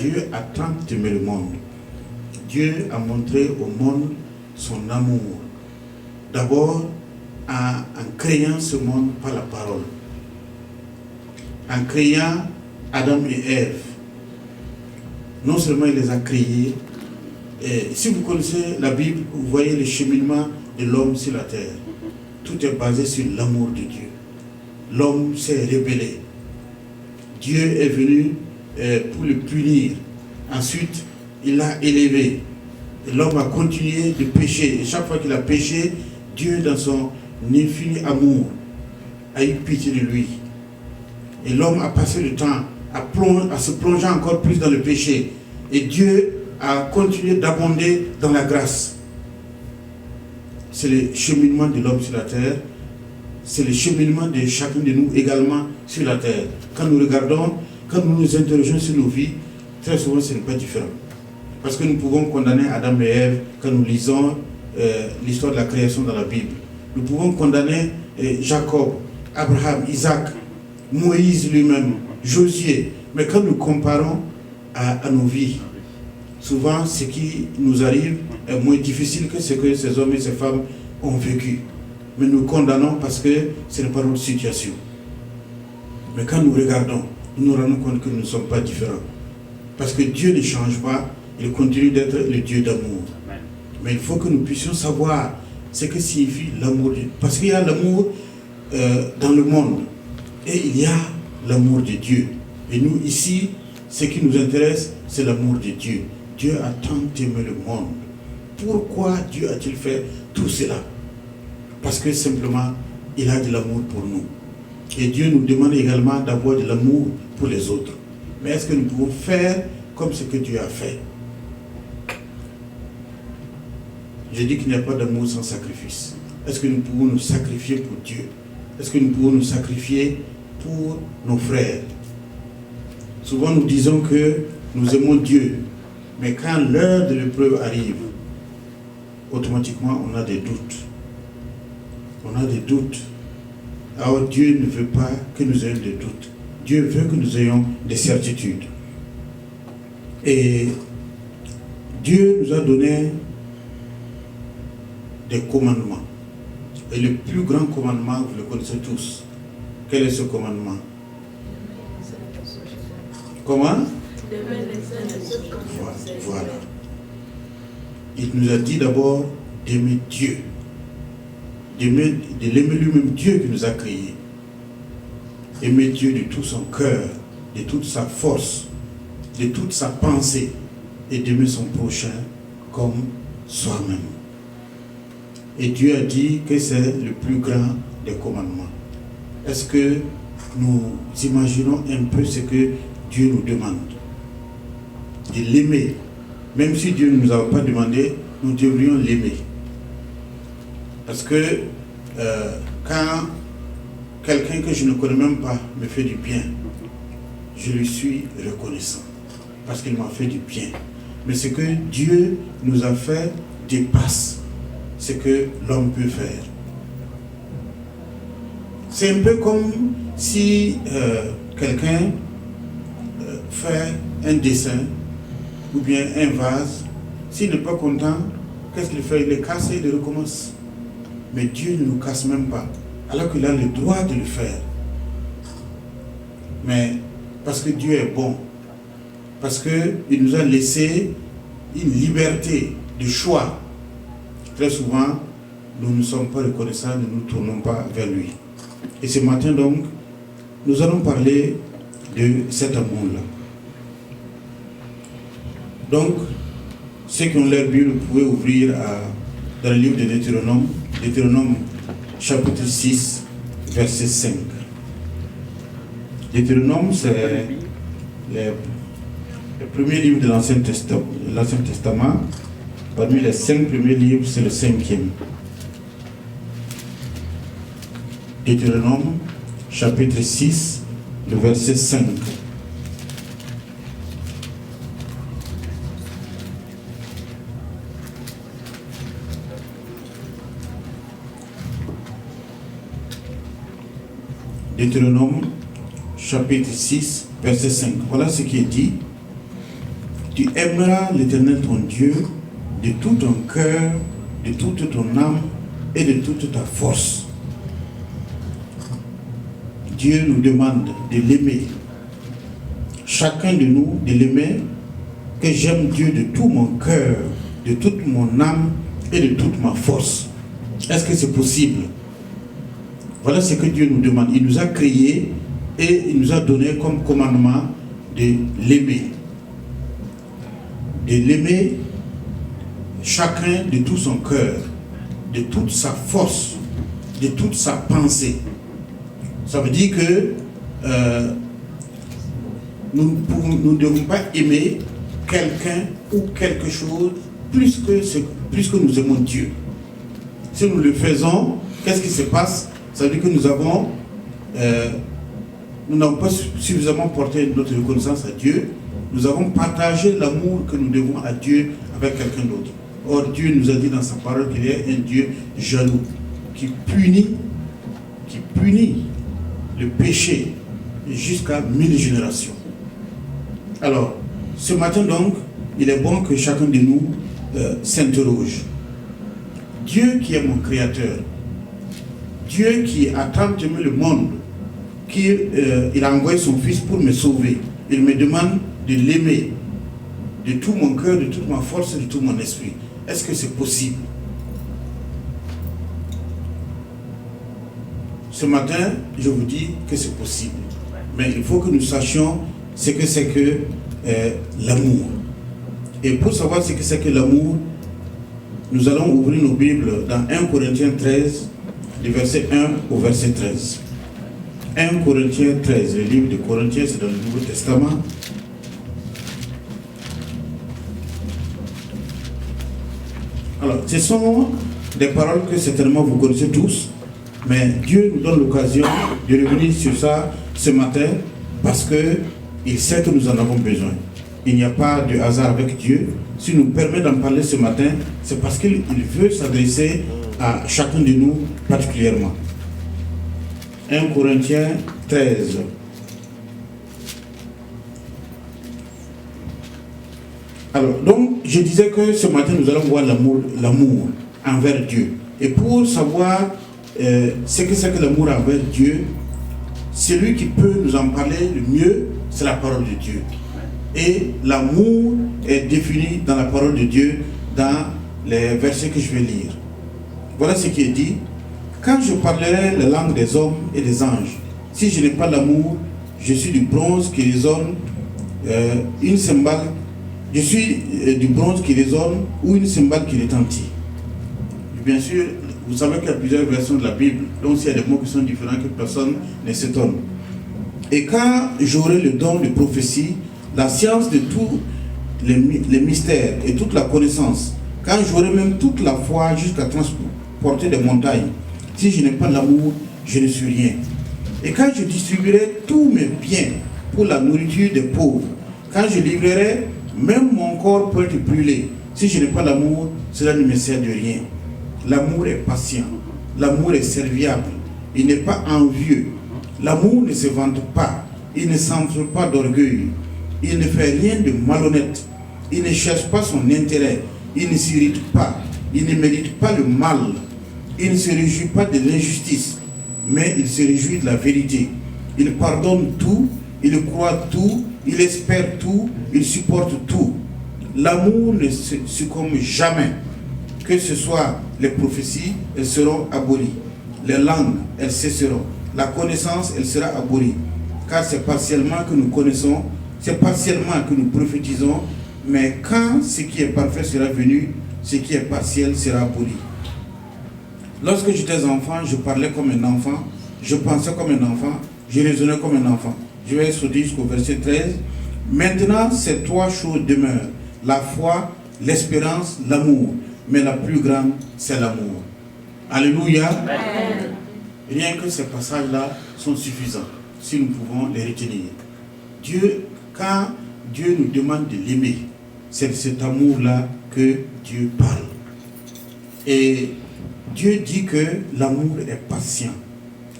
Dieu a tant aimé le monde. Dieu a montré au monde son amour. D'abord, en créant ce monde par la parole. En créant Adam et Ève. Non seulement il les a créés, et si vous connaissez la Bible, vous voyez le cheminement de l'homme sur la terre. Tout est basé sur l'amour de Dieu. L'homme s'est rébellé. Dieu est venu pour le punir. Ensuite, il l'a élevé. Et l'homme a continué de pécher. Et chaque fois qu'il a péché, Dieu, dans son infini amour, a eu pitié de lui. Et l'homme a passé le temps à se plonger encore plus dans le péché. Et Dieu a continué d'abonder dans la grâce. C'est le cheminement de l'homme sur la terre. C'est le cheminement de chacun de nous également sur la terre. Quand nous regardons, quand nous nous interrogeons sur nos vies, très souvent ce n'est pas différent. Parce que nous pouvons condamner Adam et Ève quand nous lisons l'histoire de la création dans la Bible. Nous pouvons condamner Jacob, Abraham, Isaac, Moïse lui-même, Josué. Mais quand nous comparons à nos vies, souvent ce qui nous arrive est moins difficile que ce que ces hommes et ces femmes ont vécu. Mais nous condamnons parce que ce n'est pas notre situation. Mais quand nous regardons, nous nous rendons compte que nous ne sommes pas différents. Parce que Dieu ne change pas, il continue d'être le Dieu d'amour. Mais il faut que nous puissions savoir ce que signifie l'amour de Dieu. Parce qu'il y a l'amour dans le monde et il y a l'amour de Dieu. Et nous ici, ce qui nous intéresse, c'est l'amour de Dieu. Dieu a tant aimé le monde. Pourquoi Dieu a-t-il fait tout cela? Parce que simplement, il a de l'amour pour nous. Et Dieu nous demande également d'avoir de l'amour pour les autres. Mais est-ce que nous pouvons faire comme ce que Dieu a fait? Je dis qu'il n'y a pas d'amour sans sacrifice. Est-ce que nous pouvons nous sacrifier pour Dieu? Est-ce que nous pouvons nous sacrifier pour nos frères? Souvent nous disons que nous aimons Dieu. Mais quand l'heure de l'épreuve arrive, automatiquement on a des doutes. On a des doutes. Alors Dieu ne veut pas que nous ayons des doutes. Dieu veut que nous ayons des certitudes. Et Dieu nous a donné des commandements. Et le plus grand commandement, vous le connaissez tous. Quel est ce commandement? Comment? Voilà. Il nous a dit d'abord d'aimer Dieu. De l'aimer lui-même, Dieu qui nous a créés. Aimer Dieu de tout son cœur, de toute sa force, de toute sa pensée, et d'aimer son prochain comme soi-même. Et Dieu a dit que c'est le plus grand des commandements. Est-ce que nous imaginons un peu ce que Dieu nous demande? De l'aimer. Même si Dieu ne nous a pas demandé, nous devrions l'aimer. Parce que quand quelqu'un que je ne connais même pas me fait du bien, je lui suis reconnaissant. Parce qu'il m'a fait du bien. Mais ce que Dieu nous a fait dépasse ce que l'homme peut faire. C'est un peu comme si quelqu'un fait un dessin ou bien un vase. S'il n'est pas content, qu'est-ce qu'il fait? Il le casse et il recommence. Mais Dieu ne nous casse même pas, alors qu'il a le droit de le faire. Mais parce que Dieu est bon, parce qu'il nous a laissé une liberté de choix. Très souvent, nous ne sommes pas reconnaissants, nous ne nous tournons pas vers lui. Et ce matin donc, nous allons parler de cet amour-là. Donc, ceux qui ont leur Bible, vous pouvez ouvrir dans le livre de Deutéronome, Deutéronome chapitre 6, verset 5. Deutéronome, c'est le premier livre de l'Ancien Testament. Parmi les 5 premiers livres, c'est le 5e. Deutéronome, chapitre 6, le verset 5. Deutéronome, chapitre 6, verset 5. Voilà ce qui est dit. Tu aimeras l'Éternel ton Dieu de tout ton cœur, de toute ton âme et de toute ta force. Dieu nous demande de l'aimer. Chacun de nous de l'aimer, que j'aime Dieu de tout mon cœur, de toute mon âme et de toute ma force. Est-ce que c'est possible? Voilà ce que Dieu nous demande. Il nous a créés et il nous a donné comme commandement de l'aimer. De l'aimer chacun de tout son cœur, de toute sa force, de toute sa pensée. Ça veut dire que nous ne devons pas aimer quelqu'un ou quelque chose plus que nous aimons Dieu. Si nous le faisons, qu'est-ce qui se passe? Ça veut dire que nous n'avons pas suffisamment porté notre reconnaissance à Dieu. Nous avons partagé l'amour que nous devons à Dieu avec quelqu'un d'autre. Or, Dieu nous a dit dans sa parole qu'il est un Dieu jaloux, qui punit le péché jusqu'à 1000 générations. Alors, ce matin donc, il est bon que chacun de nous s'interroge. Dieu qui est mon créateur, Dieu qui a tant aimé le monde, il a envoyé son Fils pour me sauver. Il me demande de l'aimer de tout mon cœur, de toute ma force et de tout mon esprit. Est-ce que c'est possible? Ce matin, je vous dis que c'est possible. Mais il faut que nous sachions ce que c'est que l'amour. Et pour savoir ce que c'est que l'amour, nous allons ouvrir nos Bibles dans 1 Corinthiens 13, du verset 1 au verset 13. 1 Corinthiens 13, le livre de Corinthiens, c'est dans le Nouveau Testament. Alors, ce sont des paroles que certainement vous connaissez tous, mais Dieu nous donne l'occasion de revenir sur ça ce matin parce qu'il sait que nous en avons besoin. Il n'y a pas de hasard avec Dieu. S'il nous permet d'en parler ce matin, c'est parce qu'il veut s'adresser à chacun de nous particulièrement. 1 Corinthiens 13. Alors, donc, je disais que ce matin, nous allons voir l'amour envers Dieu. Et pour savoir ce que c'est que l'amour envers Dieu, celui qui peut nous en parler le mieux, c'est la parole de Dieu. Et l'amour est défini dans la parole de Dieu, dans les versets que je vais lire. Voilà ce qui est dit. Quand je parlerai la langue des hommes et des anges, si je n'ai pas l'amour, je suis du bronze qui résonne, une cymbale. Je suis du bronze qui résonne ou une cymbale qui retentit. Bien sûr, vous savez qu'il y a plusieurs versions de la Bible, donc il y a des mots qui sont différents, que personne ne s'étonne. Et quand j'aurai le don de prophétie, la science de tous les mystères et toute la connaissance, quand j'aurai même toute la foi jusqu'à transporter des montagnes, si je n'ai pas l'amour, je ne suis rien. Et quand je distribuerai tous mes biens pour la nourriture des pauvres, quand je livrerai même mon corps peut être brûlé, si je n'ai pas l'amour, cela ne me sert de rien. L'amour est patient, l'amour est serviable, il n'est pas envieux, l'amour ne se vante pas, il ne s'enfle pas d'orgueil, il ne fait rien de malhonnête, il ne cherche pas son intérêt, il ne s'irrite pas, il ne mérite pas le mal, il ne se réjouit pas de l'injustice, mais il se réjouit de la vérité. Il pardonne tout, il croit tout, il espère tout, il supporte tout. L'amour ne succombe jamais. Que ce soit les prophéties, elles seront abolies. Les langues, elles cesseront. La connaissance, elle sera abolie. Car c'est partiellement que nous connaissons, c'est partiellement que nous prophétisons, mais quand ce qui est parfait sera venu, ce qui est partiel sera aboli. Lorsque j'étais enfant, je parlais comme un enfant, je pensais comme un enfant, je raisonnais comme un enfant. Je vais sauter jusqu'au verset 13. Maintenant, ces trois choses demeurent: la foi, l'espérance, l'amour. Mais la plus grande, c'est l'amour. Alléluia. Amen. Rien que ces passages-là sont suffisants, si nous pouvons les retenir. Dieu, quand Dieu nous demande de l'aimer, c'est de cet amour-là que Dieu parle. Et Dieu dit que l'amour est patient,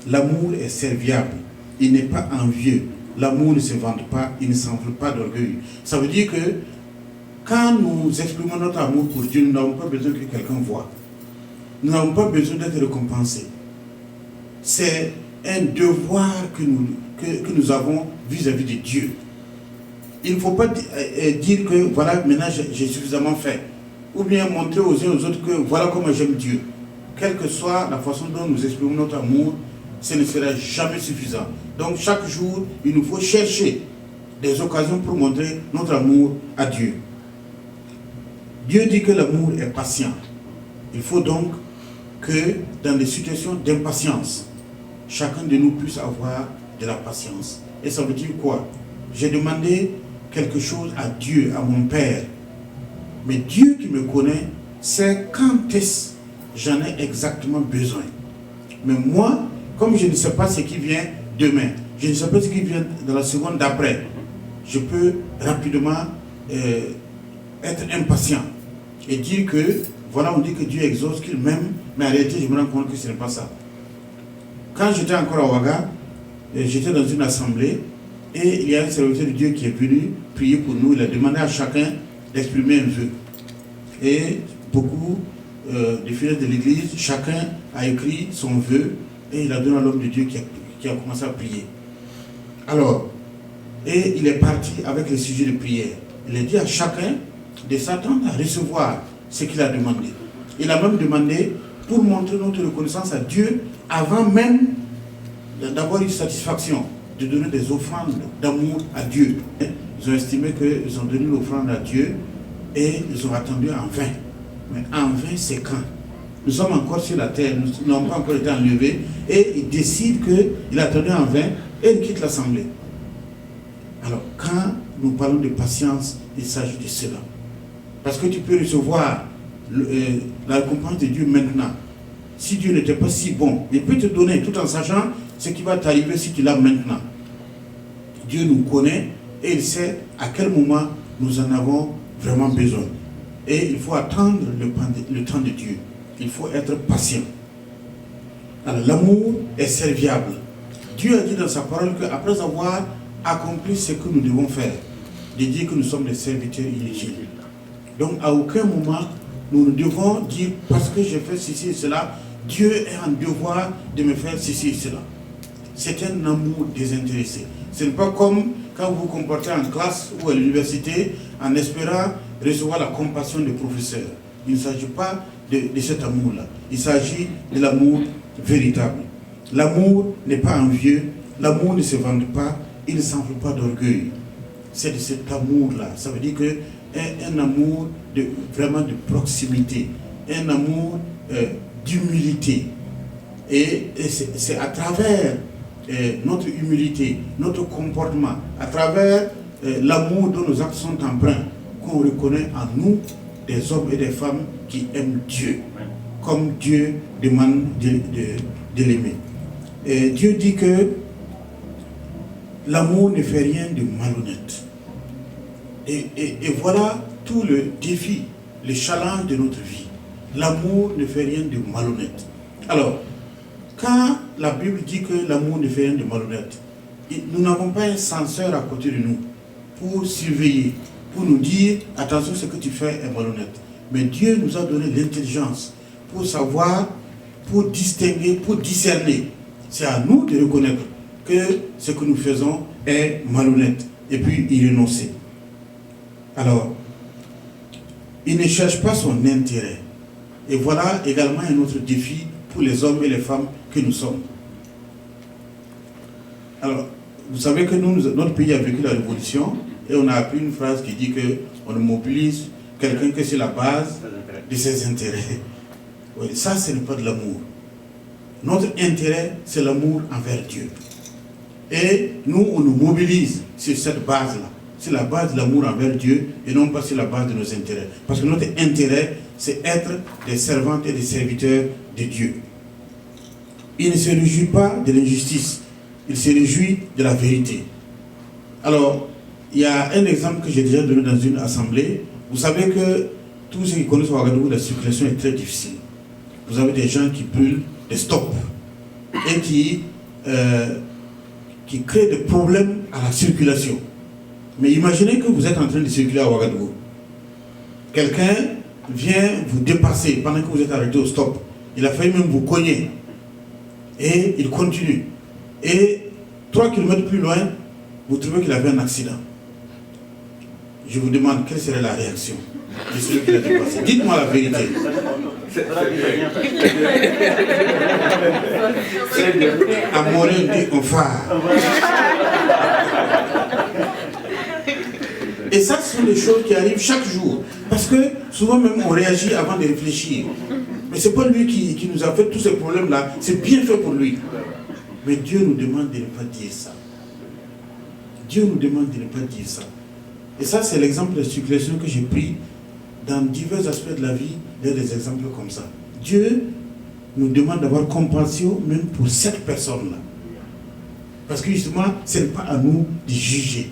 l'amour est serviable, il n'est pas envieux, l'amour ne se vante pas, il ne s'enfle pas d'orgueil. Ça veut dire que quand nous exprimons notre amour pour Dieu, nous n'avons pas besoin que quelqu'un voie. Nous n'avons pas besoin d'être récompensés. C'est un devoir que nous avons vis-à-vis de Dieu. Il ne faut pas dire que voilà, maintenant j'ai suffisamment fait. Ou bien montrer aux uns et aux autres que voilà comment j'aime Dieu. Quelle que soit la façon dont nous exprimons notre amour, ce ne sera jamais suffisant. Donc chaque jour, il nous faut chercher des occasions pour montrer notre amour à Dieu. Dieu dit que l'amour est patient. Il faut donc que dans des situations d'impatience, chacun de nous puisse avoir de la patience. Et ça veut dire quoi? J'ai demandé quelque chose à Dieu, à mon Père. Mais Dieu qui me connaît sait quand est-ce j'en ai exactement besoin. Mais moi, comme je ne sais pas ce qui vient demain, je ne sais pas ce qui vient dans la seconde d'après, je peux rapidement être impatient et dire que, voilà, on dit que Dieu exauce, qu'il m'aime, mais en réalité, je me rends compte que ce n'est pas ça. Quand j'étais encore à Ouaga, j'étais dans une assemblée et il y a un serviteur de Dieu qui est venu prier pour nous. Il a demandé à chacun d'exprimer un vœu. Et beaucoup des fidèles de l'église, chacun a écrit son vœu et il a donné à l'homme de Dieu qui a commencé à prier. Alors, et il est parti avec le sujet de prière. Il a dit à chacun de s'attendre à recevoir ce qu'il a demandé. Il a même demandé pour montrer notre reconnaissance à Dieu avant même d'avoir une satisfaction, de donner des offrandes d'amour à Dieu. Ils ont estimé qu'ils ont donné l'offrande à Dieu et ils ont attendu en vain. Mais en vain, c'est quand? Nous sommes encore sur la terre, nous n'avons pas encore été enlevés et il décide qu'il a attendu en vain et il quitte l'assemblée. Alors, quand nous parlons de patience, il s'agit de cela. Parce que tu peux recevoir la récompense de Dieu maintenant. Si Dieu n'était pas si bon, il peut te donner tout en sachant ce qui va t'arriver si tu l'as maintenant. Dieu nous connaît et il sait à quel moment nous en avons vraiment besoin. Et il faut attendre le temps de Dieu. Il faut être patient. Alors, l'amour est serviable. Dieu a dit dans sa parole qu'après avoir accompli ce que nous devons faire, de dire que nous sommes des serviteurs inutiles. Donc, à aucun moment, nous devons dire parce que j'ai fait ceci et cela, Dieu est en devoir de me faire ceci et cela. C'est un amour désintéressé. Ce n'est pas comme quand vous vous comportez en classe ou à l'université en espérant recevoir la compassion des professeurs. Il ne s'agit pas de cet amour-là. Il s'agit de l'amour véritable. L'amour n'est pas envieux, l'amour ne se vante pas, il ne s'enfle pas d'orgueil. C'est de cet amour-là. Ça veut dire que un amour vraiment de proximité, un amour d'humilité. Et c'est à travers notre humilité, notre comportement, à travers l'amour dont nos actes sont empreints, qu'on reconnaît en nous des hommes et des femmes qui aiment Dieu, comme Dieu demande de l'aimer. Et Dieu dit que l'amour ne fait rien de malhonnête. Et voilà tout le défi, le challenge de notre vie. L'amour ne fait rien de malhonnête. Alors, quand la Bible dit que l'amour ne fait rien de malhonnête, nous n'avons pas un censeur à côté de nous pour surveiller, pour nous dire attention, ce que tu fais est malhonnête. Mais Dieu nous a donné l'intelligence pour savoir, pour distinguer, pour discerner. C'est à nous de reconnaître que ce que nous faisons est malhonnête et puis y renoncer. Alors, il ne cherche pas son intérêt. Et voilà également un autre défi pour les hommes et les femmes que nous sommes. Alors, vous savez que notre pays a vécu la révolution et on a appris une phrase qui dit qu'on ne mobilise quelqu'un que c'est la base de ses intérêts. Oui, ça, ce n'est pas de l'amour. Notre intérêt, c'est l'amour envers Dieu. Et nous, on nous mobilise sur cette base-là. C'est la base de l'amour envers Dieu et non pas sur la base de nos intérêts. Parce que notre intérêt, c'est être des servantes et des serviteurs de Dieu. Il ne se réjouit pas de l'injustice, il se réjouit de la vérité. Alors, il y a un exemple que j'ai déjà donné dans une assemblée. Vous savez que tous ceux qui connaissent Ouagadougou, la circulation est très difficile. Vous avez des gens qui brûlent des stops et qui créent des problèmes à la circulation. Mais imaginez que vous êtes en train de circuler à Ouagadougou Quelqu'un vient vous dépasser pendant que vous êtes arrêté au stop. Il a failli même vous cogner. Et il continue. Et 3 km plus loin, vous trouvez qu'il avait un accident. Je vous demande quelle serait la réaction de celui qui l'a dépassé. Dites-moi la vérité. À Morin, on dit on phare. Et ça, ce sont des choses qui arrivent chaque jour. Parce que souvent même, on réagit avant de réfléchir. Mais ce n'est pas lui qui nous a fait tous ces problèmes-là. C'est bien fait pour lui. Mais Dieu nous demande de ne pas dire ça. Dieu nous demande de ne pas dire ça. Et ça, c'est l'exemple de circulation que j'ai pris dans divers aspects de la vie. Il y a des exemples comme ça. Dieu nous demande d'avoir compassion même pour cette personne-là. Parce que justement, ce n'est pas à nous de juger.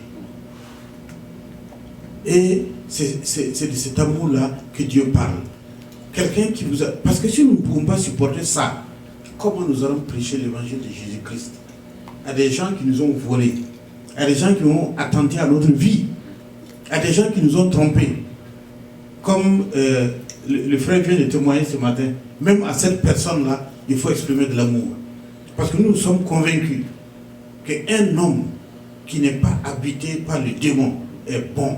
Et c'est de cet amour-là que Dieu parle. Quelqu'un qui vous a... Parce que si nous ne pouvons pas supporter ça, comment nous allons prêcher l'évangile de Jésus-Christ à des gens qui nous ont volés, à des gens qui ont attenté à notre vie, à des gens qui nous ont trompés. Comme le frère vient de témoigner ce matin, même à cette personne-là, il faut exprimer de l'amour. Parce que nous sommes convaincus qu'un homme qui n'est pas habité par le démon est bon.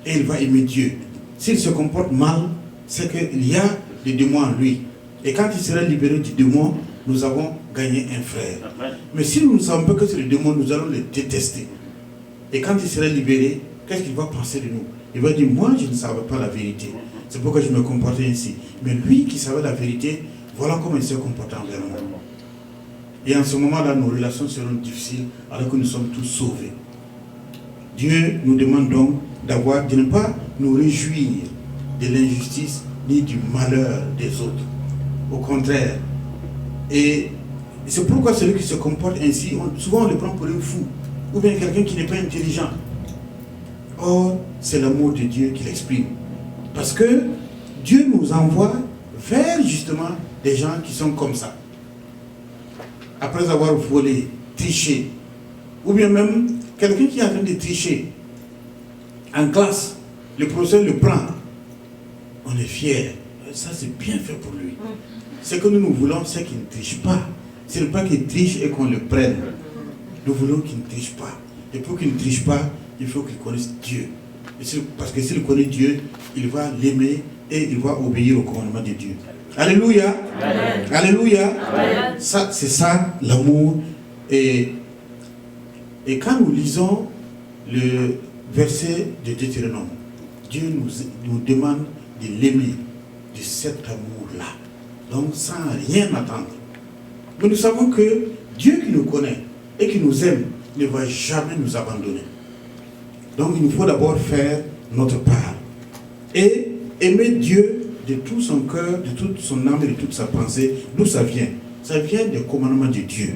Et il va aimer Dieu. S'il se comporte mal, c'est qu'il y a des démons en lui. Et quand il sera libéré du démon, nous avons gagné un frère. Mais si nous ne savons pas que c'est le démon, nous allons le détester. Et quand il sera libéré, qu'est-ce qu'il va penser de nous? Il va dire, moi je ne savais pas la vérité. C'est pourquoi je me comportais ainsi. Mais lui qui savait la vérité, voilà comment il s'est comporté envers moi. Et en ce moment-là, nos relations seront difficiles alors que nous sommes tous sauvés. Dieu nous demande donc de ne pas nous réjouir de l'injustice ni du malheur des autres. Au contraire. Et c'est pourquoi celui qui se comporte ainsi, souvent on le prend pour un fou, ou bien quelqu'un qui n'est pas intelligent. Or, c'est l'amour de Dieu qui l'exprime. Parce que Dieu nous envoie vers justement des gens qui sont comme ça. Après avoir volé, triché, ou bien même quelqu'un qui est en train de tricher en classe, le professeur le prend, on est fier. Ça, c'est bien fait pour lui. Ce que nous voulons, c'est qu'il ne triche pas. Ce n'est pas qu'il triche et qu'on le prenne. Nous voulons qu'il ne triche pas. Et pour qu'il ne triche pas, il faut qu'il connaisse Dieu. Parce que s'il connaît Dieu, il va l'aimer et il va obéir au commandement de Dieu. Alléluia. Amen. Alléluia. Amen. Ça, c'est ça, l'amour. Et quand nous lisons le verset de Deutéronome, Dieu nous demande de l'aimer, de cet amour-là. Donc, sans rien attendre. Mais nous savons que Dieu qui nous connaît et qui nous aime ne va jamais nous abandonner. Donc, il nous faut d'abord faire notre part. Et aimer Dieu de tout son cœur, de toute son âme et de toute sa pensée. D'où ça vient? Ça vient des commandements de Dieu.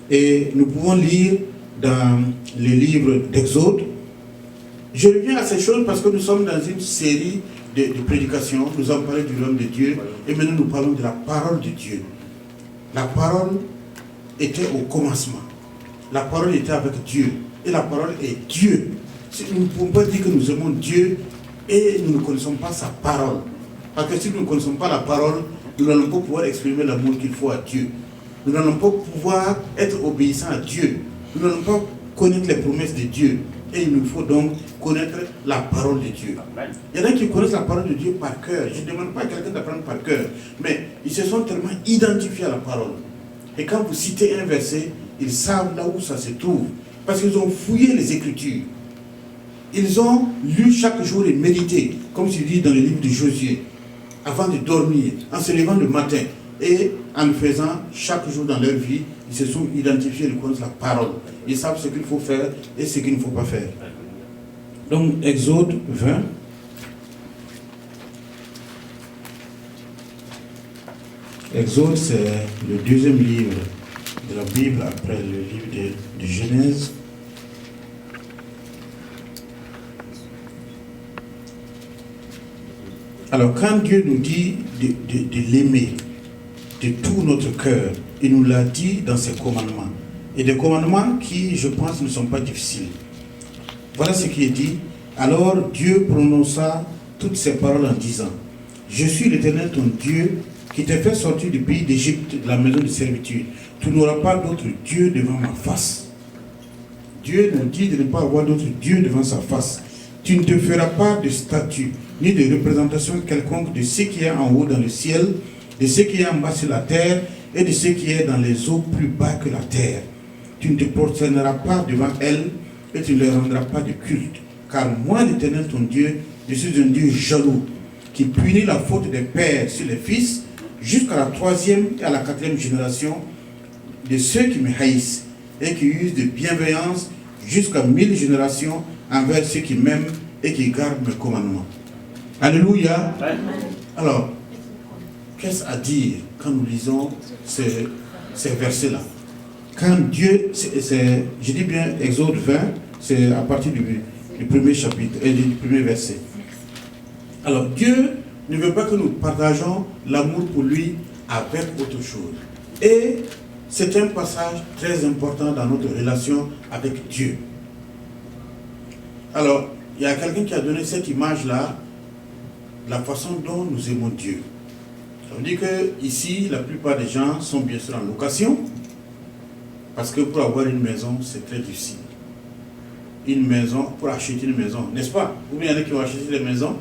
Et nous pouvons lire dans le livre d'Exode. Je reviens à ces choses parce que nous sommes dans une série de prédications. Nous avons parlé du royaume de Dieu. Et maintenant nous parlons de la parole de Dieu. La parole était au commencement. La parole était avec Dieu. Et la parole est Dieu. Nous ne pouvons pas dire que nous aimons Dieu et nous ne connaissons pas sa parole. Parce que si nous ne connaissons pas la parole, nous n'allons pas pouvoir exprimer l'amour qu'il faut à Dieu. Nous n'allons pas pouvoir être obéissants à Dieu. Nous n'allons pas connaître les promesses de Dieu. Et il nous faut donc connaître la parole de Dieu. Il y en a qui connaissent la parole de Dieu par cœur. Je ne demande pas à quelqu'un d'apprendre par cœur. Mais ils se sont tellement identifiés à la parole. Et quand vous citez un verset, ils savent là où ça se trouve. Parce qu'ils ont fouillé les Écritures. Ils ont lu chaque jour et médité, comme c'est dit dans le livre de Josué, avant de dormir, en se levant le matin. Et en le faisant chaque jour dans leur vie, ils se sont identifiés, ils connaissent la parole. Ils savent ce qu'il faut faire et ce qu'il ne faut pas faire. Donc, Exode 20. Exode, c'est le deuxième livre de la Bible après le livre de Genèse. Alors, quand Dieu nous dit de l'aimer de tout notre cœur, il nous l'a dit dans ses commandements. Et des commandements qui, je pense, ne sont pas difficiles. Voilà ce qui est dit. Alors Dieu prononça toutes ces paroles en disant, je suis l'Éternel ton Dieu qui t'a fait sortir du pays d'Égypte, de la maison de servitude. Tu n'auras pas d'autre Dieu devant ma face. Dieu nous dit de ne pas avoir d'autre Dieu devant sa face. Tu ne te feras pas de statue, ni de représentation quelconque de ce qui est en haut dans le ciel, de ce qui est en bas sur la terre, et de ce qui est dans les eaux plus bas que la terre. Tu ne te prosterneras pas devant elles, et tu ne leur rendras pas de culte. Car moi, l'Éternel ton Dieu, je suis un Dieu jaloux, qui punit la faute des pères sur les fils, jusqu'à la 3e et à la 4e génération de ceux qui me haïssent, et qui usent de bienveillance jusqu'à 1000 générations envers ceux qui m'aiment et qui gardent mes commandements. Alléluia. Alors, qu'est-ce à dire quand nous lisons ces versets-là? Quand Dieu, je dis bien Exode 20, c'est à partir du premier chapitre, et du premier verset. Alors, Dieu ne veut pas que nous partageons l'amour pour lui avec autre chose. Et c'est un passage très important dans notre relation avec Dieu. Alors, il y a quelqu'un qui a donné cette image-là, la façon dont nous aimons Dieu. Ça veut dire que ici, la plupart des gens sont bien sûr en location, parce que pour avoir une maison, c'est très difficile. Une maison, pour acheter une maison, n'est-ce pas? Ou bien il y en a qui vont acheter des maisons.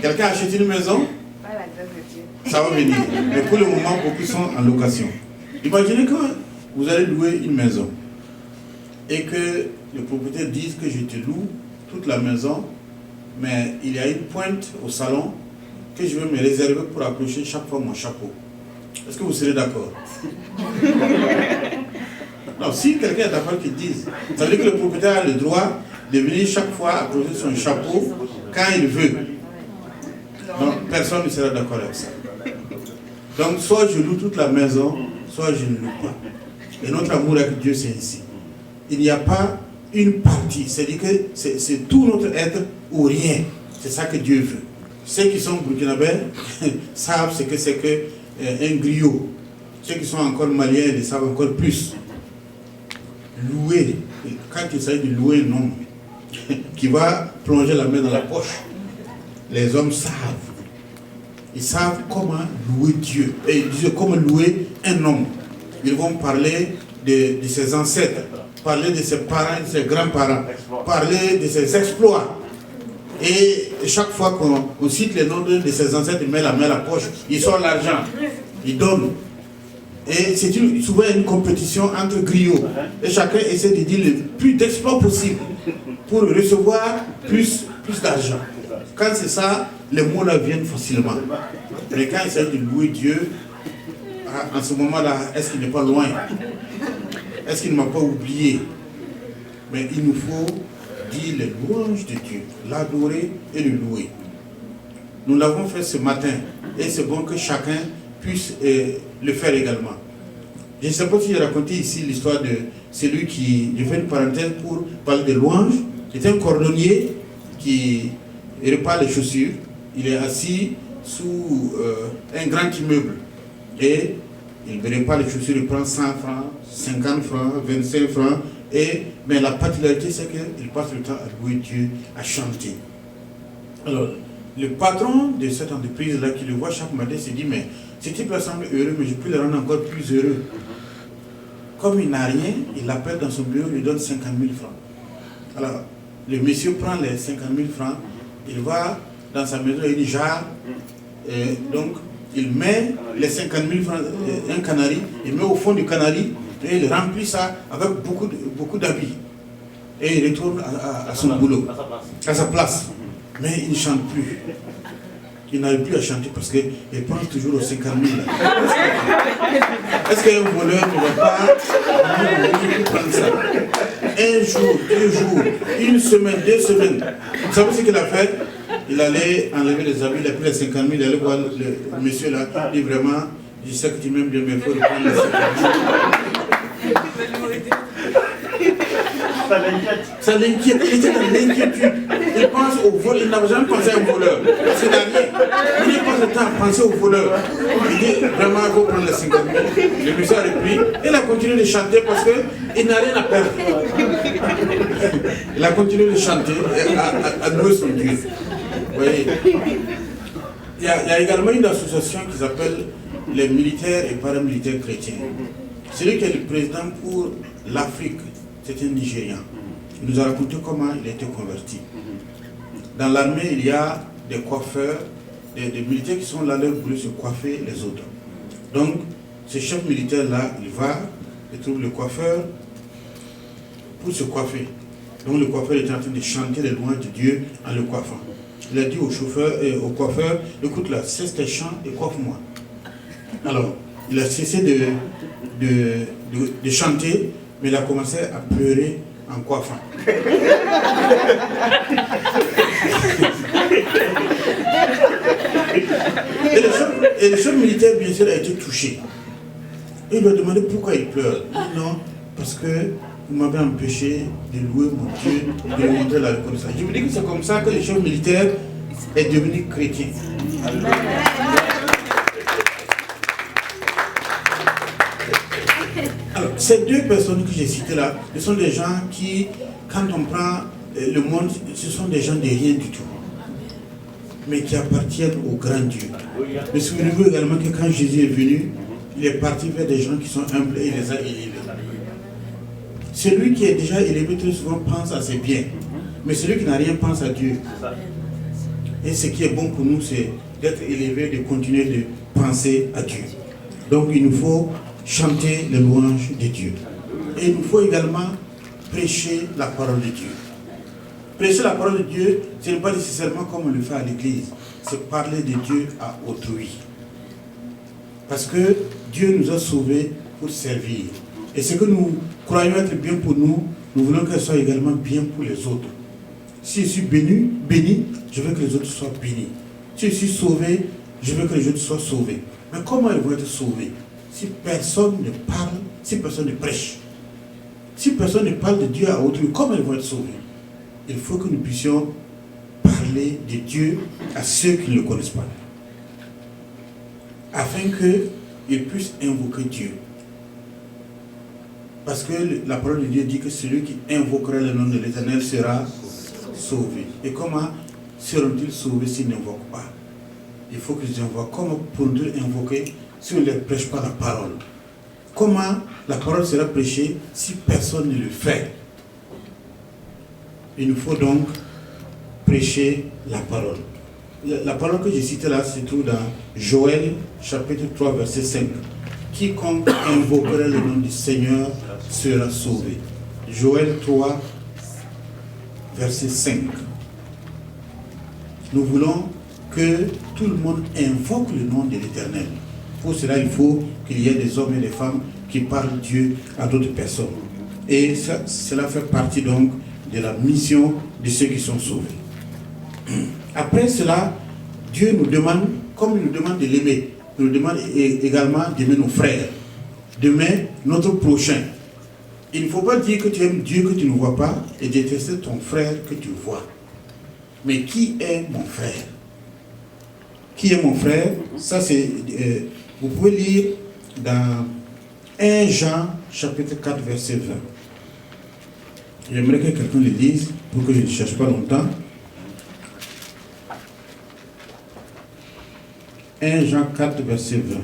Quelqu'un a acheté une maison? Pas la grâce de Dieu. Ça va venir. Mais pour le moment, beaucoup sont en location. Imaginez que vous allez louer une maison et que le propriétaire dise que je te loue toute la maison, mais il y a une pointe au salon que je vais me réserver pour accrocher chaque fois mon chapeau. Est-ce que vous serez d'accord? Non, si quelqu'un est d'accord qu'il dise, ça veut dire que le propriétaire a le droit de venir chaque fois accrocher son chapeau quand il veut. Donc, personne ne sera d'accord avec ça. Donc, soit je loue toute la maison, soit je ne loue pas. Et notre amour avec Dieu, c'est ici. Il n'y a pas une partie, c'est-à-dire que c'est tout notre être ou rien. C'est ça que Dieu veut. Ceux qui sont burkinabés savent ce que c'est qu'un griot. Ceux qui sont encore maliens le savent encore plus. Louer, quand il s'agit de louer un homme qui va plonger la main dans la poche, les hommes savent. Ils savent comment louer Dieu. Et ils disent comment louer un homme. Ils vont parler de ses ancêtres, parler de ses parents, de ses grands-parents, parler de ses exploits. Et chaque fois qu'on cite les noms de ses ancêtres, ils mettent la main à la poche, ils sortent l'argent, ils donnent. Et c'est souvent une compétition entre griots. Et chacun essaie de dire le plus d'exploits possible pour recevoir plus d'argent. Quand c'est ça, les mots là viennent facilement. Mais quand il s'agit de louer Dieu, en ce moment-là, est-ce qu'il n'est pas loin? Est-ce qu'il ne m'a pas oublié? Mais il nous faut dire les louanges de Dieu, l'adorer et le louer. Nous l'avons fait ce matin et c'est bon que chacun puisse le faire également. Je ne sais pas si j'ai raconté ici l'histoire de celui qui, je fais une parenthèse pour parler de louanges. C'est un cordonnier qui répare les chaussures. Il est assis sous un grand immeuble et il répare les chaussures, il prend 100 francs, 50 francs, 25 francs. Mais la particularité, c'est qu'il passe le temps à louer Dieu, à chanter. Alors, le patron de cette entreprise-là qui le voit chaque matin se dit, mais ce type semble heureux, mais je peux le rendre encore plus heureux. Comme il n'a rien, il l'appelle dans son bureau, il lui donne 50 000 francs. Alors, le monsieur prend les 50 000 francs, il va dans sa maison, il jare, donc il met les 50 000 francs, un canari, il met au fond du canari, et il remplit ça avec beaucoup d'habits. Et il retourne à son boulot, à sa place. Mais il ne chante plus. Il n'arrive plus à chanter parce qu'il pense toujours aux 50 000. Est-ce qu'un voleur ne va pas prendre ça? Un jour, 2 jours, une semaine, 2 semaines. Vous savez ce qu'il a fait? Il allait enlever les habits, il a pris les 50 000, il allait voir le monsieur là. Il dit vraiment, je sais que tu m'aimes bien, mais il faut reprendre les 50 000. Ça l'inquiète, il était dans l'inquiétude. Il pense au vol, il n'a jamais pensé à un voleur. Parce qu'il n'a rien. Il passe le temps à penser au voleur. Il dit vraiment, il faut prendre les 50 000. Le monsieur a repris. Il a continué de chanter parce qu'il n'a rien à perdre. Il a continué de chanter, à louer son Dieu. voyez, il y a également une association qui s'appelle les militaires et paramilitaires chrétiens. Celui qui est le président pour l'Afrique, c'est un Nigérian. Il nous a raconté comment il a été converti. Dans l'armée, il y a des coiffeurs, des militaires qui sont là, leur boulot se coiffer les autres. Donc, ce chef militaire-là, il va, il trouve le coiffeur pour se coiffer. Donc, le coiffeur était en train de chanter les louanges de Dieu en le coiffant. Il a dit au chauffeur et au coiffeur, écoute là, cesse tes chants et coiffe-moi. Alors, il a cessé de chanter, mais il a commencé à pleurer en coiffant. Et le chef militaire, bien sûr, a été touché. Et il lui a demandé pourquoi il pleure. Il dit non, parce que vous m'avez empêché de louer mon Dieu, de lui montrer la reconnaissance. Je vous dis que c'est comme ça que le chef militaire est devenu chrétien. Alors, ces deux personnes que j'ai citées là, ce sont des gens qui, quand on prend le monde, ce sont des gens de rien du tout, mais qui appartiennent au grand Dieu. Mais souvenez-vous également que quand Jésus est venu, il est parti vers des gens qui sont humbles et il les a élevés. Celui qui est déjà élevé très souvent pense à ses biens, mais celui qui n'a rien pense à Dieu. Et ce qui est bon pour nous, c'est d'être élevé, de continuer de penser à Dieu. Donc il nous faut chanter les louanges de Dieu. Et il nous faut également prêcher la parole de Dieu. Prêcher la parole de Dieu, ce n'est pas nécessairement comme on le fait à l'église, c'est parler de Dieu à autrui. Parce que Dieu nous a sauvés pour servir. Et ce que nous croyons être bien pour nous, nous voulons qu'elle soit également bien pour les autres. Si je suis béni, je veux que les autres soient bénis. Si je suis sauvé, je veux que les autres soient sauvés. Mais comment ils vont être sauvés? Si personne ne parle, si personne ne prêche, si personne ne parle de Dieu à autrui, comment ils vont être sauvés? Il faut que nous puissions parler de Dieu à ceux qui ne le connaissent pas, afin qu'ils puissent invoquer Dieu. Parce que la parole de Dieu dit que celui qui invoquera le nom de l'Éternel sera sauvé. Et comment seront-ils sauvés s'ils n'invoquent pas? Il faut qu'ils invoquent. Comment pourront-ils invoquer si on ne leur prêche pas la parole? Comment la parole sera prêchée si personne ne le fait? Il nous faut donc prêcher la parole. La parole que j'ai citée là se trouve dans Joël chapitre 3 verset 5. Quiconque invoquera le nom du Seigneur sera sauvé. Joël 3 verset 5. Nous voulons que tout le monde invoque le nom de l'Éternel. Pour cela, il faut qu'il y ait des hommes et des femmes qui parlent Dieu à d'autres personnes. Et cela fait partie donc de la mission de ceux qui sont sauvés. Après cela, Dieu nous demande, comme il nous demande de l'aimer, il nous demande également d'aimer nos frères, d'aimer notre prochain. Il ne faut pas dire que tu aimes Dieu que tu ne vois pas et détester ton frère que tu vois. Mais qui est mon frère? Qui est mon frère? Ça c'est... vous pouvez lire dans 1 Jean chapitre 4 verset 20. J'aimerais que quelqu'un le lise pour que je ne cherche pas longtemps. 1 Jean 4 verset 20.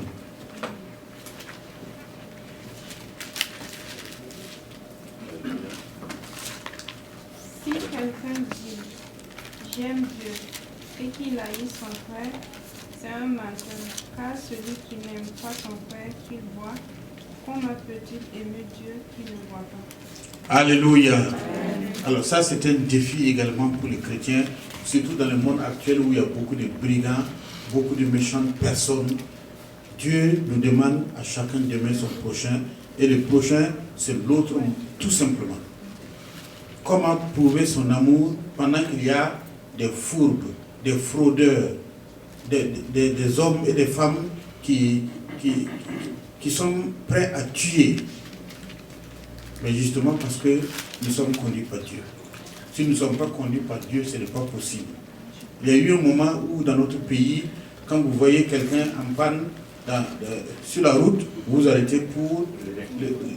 Si quelqu'un dit « J'aime Dieu » et qu'il haït son frère, c'est un menteur, car celui qui n'aime pas son frère qu'il voit, comment peut-il aimer Dieu qu'il ne voit pas? Alléluia. Alors ça c'est un défi également pour les chrétiens, surtout dans le monde actuel où il y a beaucoup de brigands, beaucoup de méchantes personnes. Dieu nous demande à chacun d'aimer son prochain, et le prochain c'est l'autre tout simplement. Comment prouver son amour pendant qu'il y a des fourbes, des fraudeurs, des hommes et des femmes qui sont prêts à tuer? Mais justement parce que nous sommes conduits par Dieu. Si nous ne sommes pas conduits par Dieu, ce n'est pas possible. Il y a eu un moment où dans notre pays, quand vous voyez quelqu'un en panne sur la route, vous arrêtez pour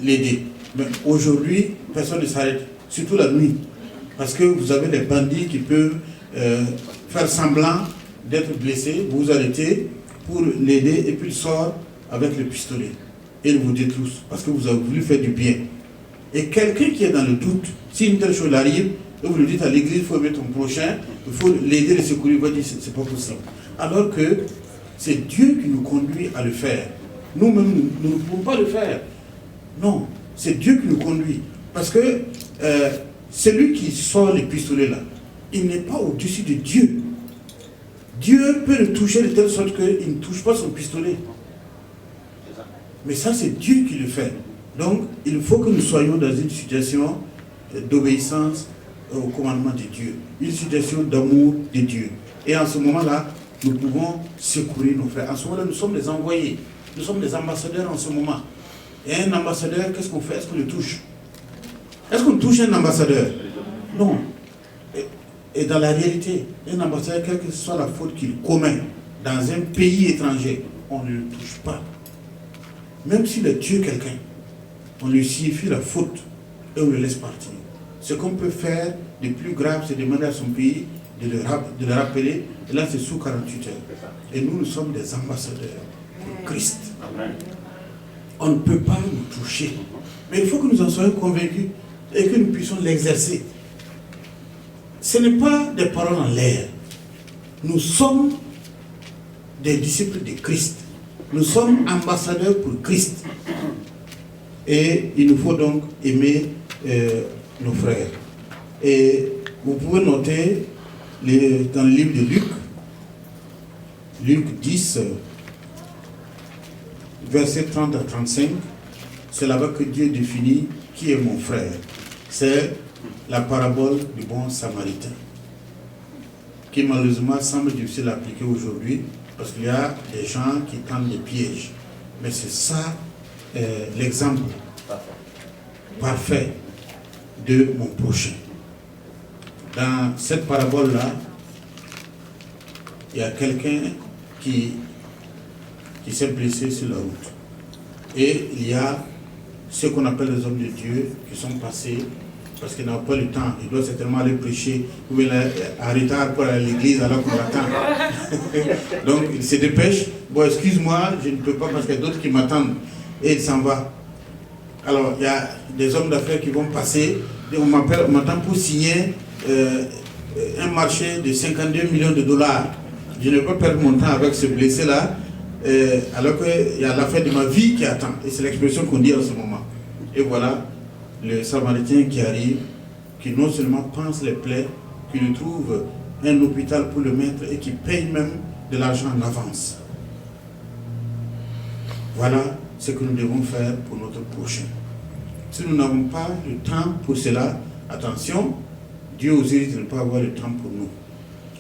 l'aider. Mais aujourd'hui, personne ne s'arrête, surtout la nuit. Parce que vous avez des bandits qui peuvent faire semblant d'être blessé, vous vous arrêtez pour l'aider et puis il sort avec le pistolet et il vous détrousse parce que vous avez voulu faire du bien. Et quelqu'un qui est dans le doute, si une telle chose arrive, et vous lui dites à l'église, il faut aimer ton prochain, il faut l'aider, le secourir, il va dire c'est pas possible. Alors que c'est Dieu qui nous conduit à le faire. Nous-mêmes, nous ne pouvons pas le faire. Non, c'est Dieu qui nous conduit. Parce que celui qui sort les pistolets là, il n'est pas au-dessus de Dieu. Dieu peut le toucher de telle sorte qu'il ne touche pas son pistolet. Mais ça, c'est Dieu qui le fait. Donc, il faut que nous soyons dans une situation d'obéissance au commandement de Dieu. Une situation d'amour de Dieu. Et en ce moment-là, nous pouvons secourir nos frères. En ce moment-là, nous sommes des envoyés. Nous sommes des ambassadeurs en ce moment. Et un ambassadeur, qu'est-ce qu'on fait? Est-ce qu'on le touche? Est-ce qu'on touche un ambassadeur? Non. Et dans la réalité, un ambassadeur, quelle que soit la faute qu'il commet dans un pays étranger, on ne le touche pas. Même s'il a tué quelqu'un, on lui signifie la faute et on le laisse partir. Ce qu'on peut faire de plus grave, c'est demander à son pays de le rappeler. Et là, c'est sous 48 heures. Et nous sommes des ambassadeurs pour Christ. On ne peut pas nous toucher. Mais il faut que nous en soyons convaincus et que nous puissions l'exercer. Ce n'est pas des paroles en l'air. Nous sommes des disciples de Christ. Nous sommes ambassadeurs pour Christ. Et il nous faut donc aimer nos frères. Et vous pouvez noter dans le livre de Luc 10, versets 30 à 35, c'est là-bas que Dieu définit qui est mon frère. C'est la parabole du bon samaritain, qui malheureusement semble difficile à appliquer aujourd'hui, parce qu'il y a des gens qui tendent des pièges. Mais c'est ça l'exemple parfait de mon prochain. Dans cette parabole-là, il y a quelqu'un qui s'est blessé sur la route. Et il y a ce qu'on appelle les hommes de Dieu qui sont passés parce qu'ils n'ont pas le temps. Ils doivent certainement aller prêcher ou bien en retard pour aller à l'église alors qu'on l'attend. Donc il se dépêche. Bon, excuse-moi, je ne peux pas parce qu'il y a d'autres qui m'attendent. Et il s'en va. Alors il y a des hommes d'affaires qui vont passer. Et on m'attend pour signer un marché de 52 millions de dollars. Je ne peux pas perdre mon temps avec ce blessé-là. Alors qu'il y a l'affaire de ma vie qui attend. Et c'est l'expression qu'on dit en ce moment. Et voilà le Samaritain qui arrive, qui non seulement pense les plaies, qui lui trouve un hôpital pour le mettre et qui paye même de l'argent en avance. Voilà ce que nous devons faire pour notre prochain. Si nous n'avons pas le temps pour cela, attention, Dieu aussi ne peut pas avoir le temps pour nous.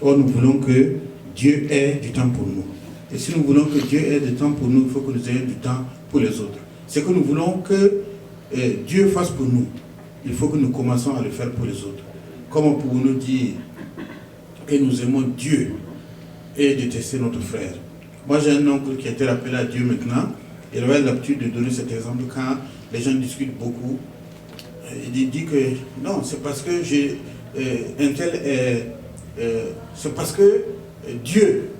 Or, nous voulons que Dieu ait du temps pour nous. Et si nous voulons que Dieu ait du temps pour nous, il faut que nous ayons du temps pour les autres. C'est que nous voulons que Dieu fasse pour nous. Il faut que nous commençons à le faire pour les autres. Comment pouvons-nous dire que nous aimons Dieu et détester notre frère? Moi, j'ai un oncle qui a été rappelé à Dieu maintenant. Il avait l'habitude de donner cet exemple quand les gens discutent beaucoup. Il dit que non, c'est parce que c'est parce que Dieu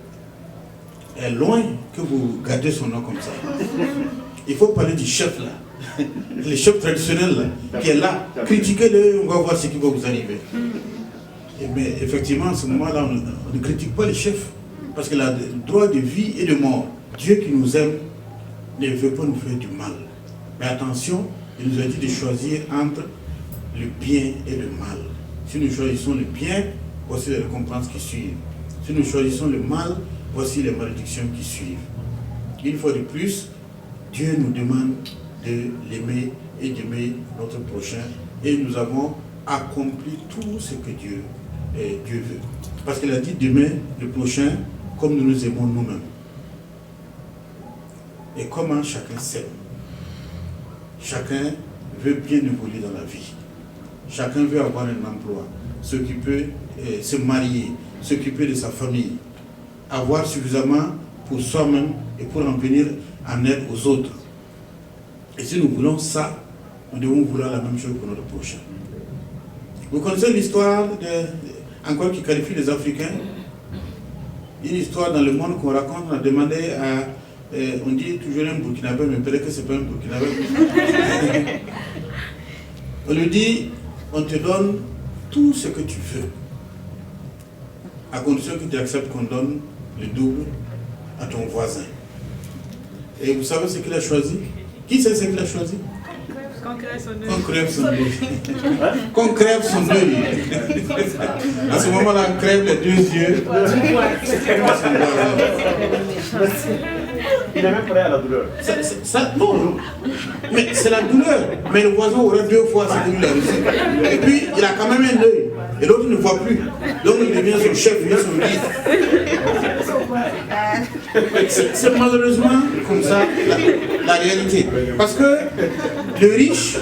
est loin que vous gardez son nom comme ça. Il faut parler du chef là, le chef traditionnel là, qui est là. Critiquez-le, on va voir ce qui va vous arriver. Mais effectivement, à ce moment-là, on ne critique pas le chef, parce qu'il a le droit de vie et de mort. Dieu qui nous aime ne veut pas nous faire du mal. Mais attention, il nous a dit de choisir entre le bien et le mal. Si nous choisissons le bien, voici les récompenses qui suivent. Si nous choisissons le mal, voici les malédictions qui suivent. Une fois de plus, Dieu nous demande de l'aimer et d'aimer notre prochain. Et nous avons accompli tout ce que Dieu veut. Parce qu'il a dit d'aimer le prochain comme nous nous aimons nous-mêmes. Et comment chacun s'aime. Chacun veut bien évoluer dans la vie. Chacun veut avoir un emploi, s'occuper, se marier, s'occuper de sa famille, avoir suffisamment pour soi-même et pour en venir en aide aux autres. Et si nous voulons ça, nous devons vouloir la même chose pour notre prochain. Vous connaissez l'histoire, encore qui qualifie les Africains, une histoire dans le monde qu'on raconte. On a demandé à... on dit toujours un Burkinabé, mais peut-être que ce n'est pas un Burkinabé. On lui dit, on te donne tout ce que tu veux, à condition que tu acceptes qu'on donne le double à ton voisin. Et vous savez ce qu'il a choisi? Qui sait ce qu'il a choisi? Qu'on crève son œil. Qu'on crève son œil. Qu'on crève son œil. À ce moment-là, on crève les deux yeux. Il est même prêt à la douleur. Non, mais c'est la douleur. Mais le voisin aura 2 fois ce que lui a reçu. Et puis, il a quand même un œil. Et l'autre ne voit plus. Donc, il devient son chef, il devient son guide. C'est malheureusement comme ça la réalité. Parce que le riche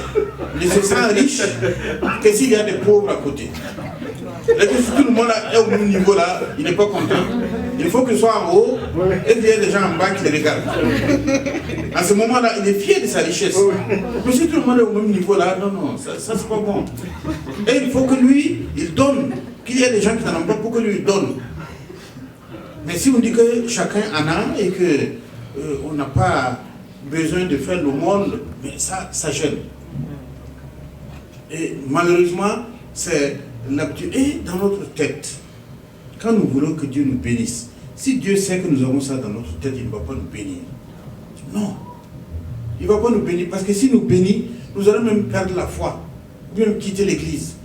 ne se sent riche que s'il y a des pauvres à côté. Et que si tout le monde est au même niveau là, il n'est pas content. Il faut qu'il soit en haut et qu'il y ait des gens en bas qui le regardent. À ce moment-là, il est fier de sa richesse. Mais si tout le monde est au même niveau là, non, ça c'est pas bon. Et il faut que lui, il donne. Qu'il y ait des gens qui n'en ont pas pour que lui donne. Mais si on dit que chacun en a et qu'on n'a pas besoin de faire le monde, mais ça gêne. Et malheureusement, c'est l'habitude. Et dans notre tête, quand nous voulons que Dieu nous bénisse, si Dieu sait que nous avons ça dans notre tête, il ne va pas nous bénir. Non. Il ne va pas nous bénir, parce que s'il nous bénit, nous allons même perdre la foi, ou même quitter l'église.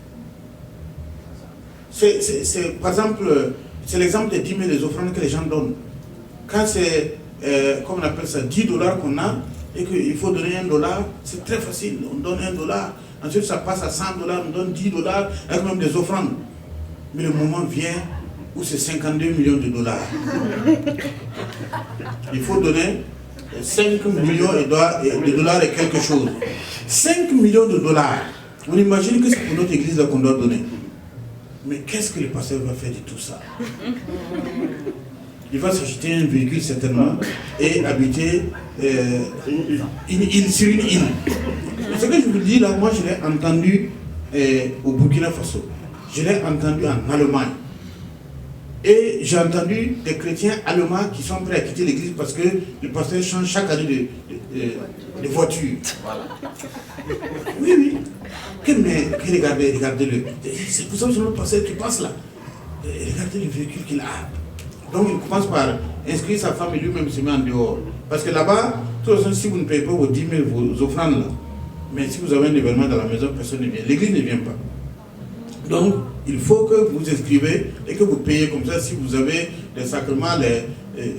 Par exemple, c'est l'exemple des 10 000 des offrandes que les gens donnent. Quand c'est, comme on appelle ça, 10 $ qu'on a, et qu'il faut donner $1, c'est très facile. On donne $1. Ensuite, ça passe à 100 $, on donne 10 $ avec même des offrandes. Mais le moment vient où c'est 52 millions de $. Il faut donner 5 millions de dollars et quelque chose. 5 millions de $. On imagine que c'est pour notre église qu'on doit donner. Mais qu'est-ce que le pasteur va faire de tout ça? Il va s'acheter un véhicule certainement et habiter une île sur une île. Ce que je vous dis là, moi je l'ai entendu au Burkina Faso. Je l'ai entendu en Allemagne. Et j'ai entendu des chrétiens allemands qui sont prêts à quitter l'église parce que le pasteur change chaque année de voiture. Oui. Mais regardez-le. C'est pour ça que notre pasteur qui passe là. Et regardez le véhicule qu'il a. Donc il commence par inscrire sa femme et lui-même se met en dehors. Parce que là-bas, de toute façon, si vous ne payez pas vos 10 000, vos offrandes là, mais si vous avez un événement dans la maison, personne ne vient. L'église ne vient pas. Donc, il faut que vous inscrivez et que vous payez comme ça. Si vous avez des sacrements,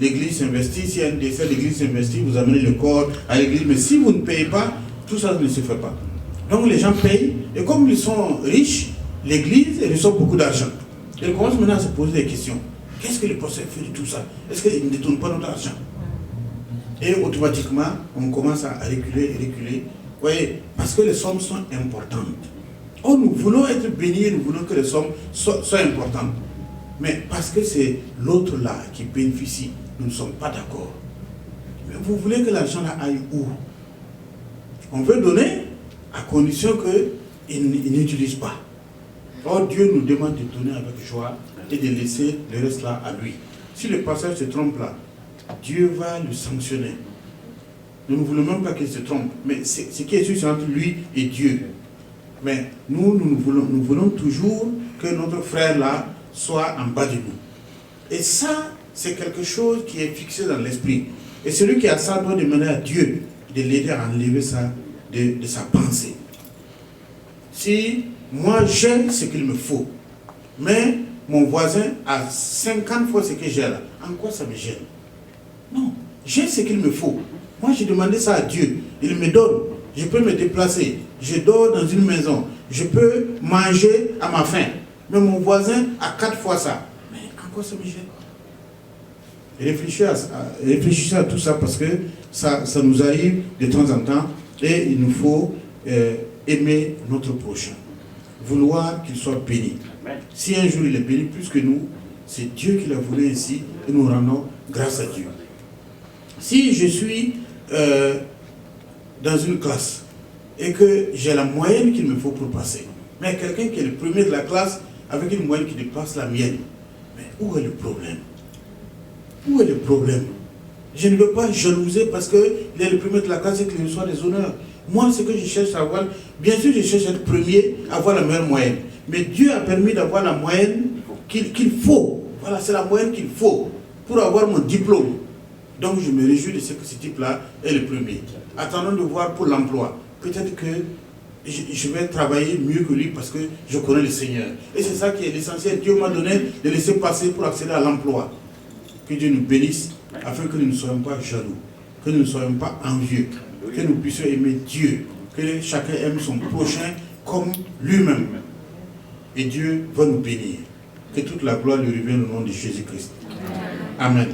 l'église s'investit. Si y a un décès, l'église s'investit. Vous amenez le corps à l'église. Mais si vous ne payez pas, tout ça ne se fait pas. Donc, les gens payent. Et comme ils sont riches, l'église reçoit beaucoup d'argent. Ils commencent maintenant à se poser des questions. Qu'est-ce que le pasteur fait de tout ça? Est-ce qu'il ne détourne pas notre argent? Et automatiquement, on commence à reculer. Vous voyez, parce que les sommes sont importantes. Oh, nous voulons être bénis, nous voulons que les sommes soient importantes. Mais parce que c'est l'autre là qui bénéficie, nous ne sommes pas d'accord. Mais vous voulez que l'argent là aille où? On veut donner à condition qu'il n'utilise pas. Or, Dieu nous demande de donner avec joie et de laisser le reste là à lui. Si le pasteur se trompe là, Dieu va le sanctionner. Nous ne voulons même pas qu'il se trompe. Mais ce qui est sûr, c'est entre lui et Dieu. Mais nous voulons toujours que notre frère là soit en bas de nous. Et ça, c'est quelque chose qui est fixé dans l'esprit. Et celui qui a ça doit demander à Dieu de l'aider à enlever ça de sa pensée. Si moi j'ai ce qu'il me faut, mais mon voisin a 50 fois ce que j'ai là, en quoi ça me gêne? Non, j'ai ce qu'il me faut. Moi j'ai demandé ça à Dieu, il me donne. Je peux me déplacer, je dors dans une maison, je peux manger à ma faim. Mais mon voisin a 4 fois ça. Mais en quoi ça me gêne? Réfléchissez à tout ça parce que ça nous arrive de temps en temps et il nous faut aimer notre prochain. Vouloir qu'il soit béni. Si un jour il est béni plus que nous, c'est Dieu qui l'a voulu ainsi et nous rendons grâce à Dieu. Si je suis dans une classe et que j'ai la moyenne qu'il me faut pour passer, mais quelqu'un qui est le premier de la classe avec une moyenne qui dépasse la mienne, mais où est le problème? Où est le problème? Je ne veux pas jalouser parce qu'il est le premier de la classe et qu'il reçoit des honneurs. Moi, ce que je cherche à avoir, bien sûr, je cherche à être premier, à avoir la meilleure moyenne. Mais Dieu a permis d'avoir la moyenne qu'il faut. Voilà, c'est la moyenne qu'il faut pour avoir mon diplôme. Donc, je me réjouis de ce que ce type-là est le premier. Attendons de voir pour l'emploi. Peut-être que je vais travailler mieux que lui parce que je connais le Seigneur. Et c'est ça qui est l'essentiel. Dieu m'a donné de laisser passer pour accéder à l'emploi. Que Dieu nous bénisse afin que nous ne soyons pas jaloux, que nous ne soyons pas envieux, que nous puissions aimer Dieu, que chacun aime son prochain comme lui-même. Et Dieu va nous bénir. Que toute la gloire lui revienne au nom de Jésus-Christ. Amen.